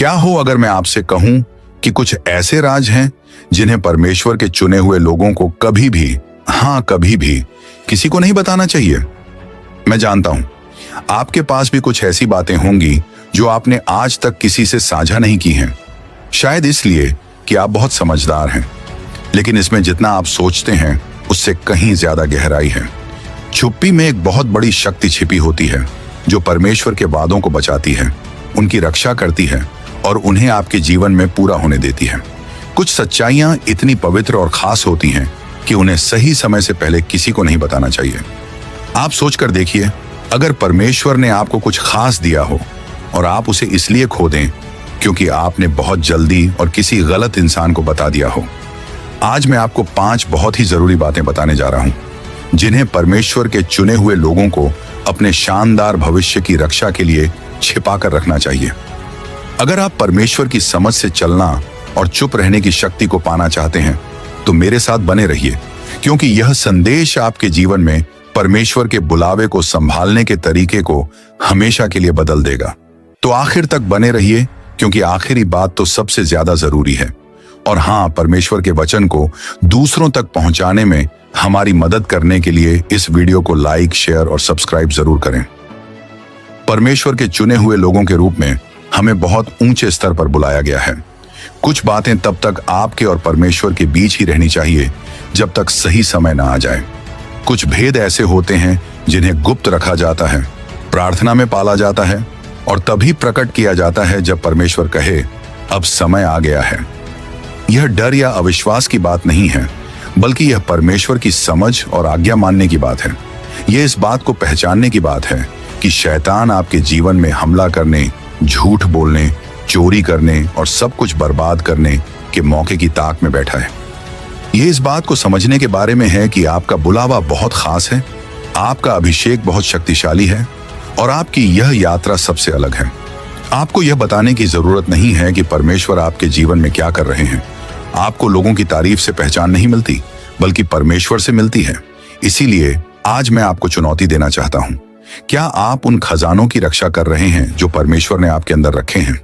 क्या हो अगर मैं आपसे कहूं कि कुछ ऐसे राज हैं जिन्हें परमेश्वर के चुने हुए लोगों को कभी भी, हाँ कभी भी, किसी को नहीं बताना चाहिए। मैं जानता हूं आपके पास भी कुछ ऐसी बातें होंगी जो आपने आज तक किसी से साझा नहीं की हैं, शायद इसलिए कि आप बहुत समझदार हैं। लेकिन इसमें जितना आप सोचते हैं उससे कहीं ज्यादा गहराई है। चुप्पी में एक बहुत बड़ी शक्ति छिपी होती है जो परमेश्वर के वादों को बचाती है, उनकी रक्षा करती है और उन्हें आपके जीवन में पूरा होने देती है। कुछ सच्चाइयां इतनी पवित्र और खास होती हैं कि उन्हें सही समय से पहले किसी को नहीं बताना चाहिए। आप सोचकर देखिए, अगर परमेश्वर ने आपको कुछ खास दिया हो और आप उसे इसलिए खो दें क्योंकि आपने बहुत जल्दी और किसी गलत इंसान को बता दिया हो। आज मैं आपको 5 बहुत ही जरूरी बातें बताने जा रहा हूं जिन्हें परमेश्वर के चुने हुए लोगों को अपने शानदार भविष्य की रक्षा के लिए छिपा कर रखना चाहिए। अगर आप परमेश्वर की समझ से चलना और चुप रहने की शक्ति को पाना चाहते हैं तो मेरे साथ बने रहिए, क्योंकि यह संदेश आपके जीवन में परमेश्वर के बुलावे को संभालने के तरीके को हमेशा के लिए बदल देगा। तो आखिर तक बने रहिए, क्योंकि आखिरी बात तो सबसे ज्यादा जरूरी है। और हाँ, परमेश्वर के वचन को दूसरों तक पहुंचाने में हमारी मदद करने के लिए इस वीडियो को लाइक, शेयर और सब्सक्राइब जरूर करें। परमेश्वर के चुने हुए लोगों के रूप में हमें बहुत ऊंचे स्तर पर बुलाया गया है। कुछ बातें तब तक आपके और परमेश्वर के बीच ही रहनी चाहिए जब तक सही समय ना आ जाए। कुछ भेद ऐसे होते हैं जिन्हें गुप्त रखा जाता है, प्रार्थना में पाला जाता है और तभी प्रकट किया जाता है जब परमेश्वर कहे अब समय आ गया है। यह डर या अविश्वास की बात नहीं है, बल्कि यह परमेश्वर की समझ और आज्ञा मानने की बात है। यह इस बात को पहचानने की बात है कि शैतान आपके जीवन में हमला करने, झूठ बोलने, चोरी करने और सब कुछ बर्बाद करने के मौके की ताक में बैठा है। यह इस बात को समझने के बारे में है कि आपका बुलावा बहुत खास है, आपका अभिषेक बहुत शक्तिशाली है और आपकी यह यात्रा सबसे अलग है। आपको यह बताने की जरूरत नहीं है कि परमेश्वर आपके जीवन में क्या कर रहे हैं। आपको लोगों की तारीफ से पहचान नहीं मिलती, बल्कि परमेश्वर से मिलती है। इसीलिए आज मैं आपको चुनौती देना चाहता हूं। क्या आप उन खजानों की रक्षा कर रहे हैं जो परमेश्वर ने आपके अंदर रखे हैं?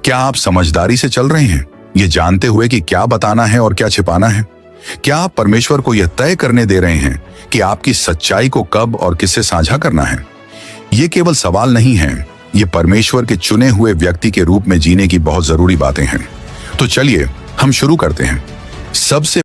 क्या आप समझदारी से चल रहे हैं, ये जानते हुए कि क्या बताना है और क्या छिपाना है? क्या आप परमेश्वर को यह तय करने दे रहे हैं कि आपकी सच्चाई को कब और किससे साझा करना है? ये केवल सवाल नहीं है, ये परमेश्वर के चुने हुए व्यक्ति के रूप में जीने की बहुत जरूरी बातें हैं। तो चलिए हम शुरू करते हैं। सबसे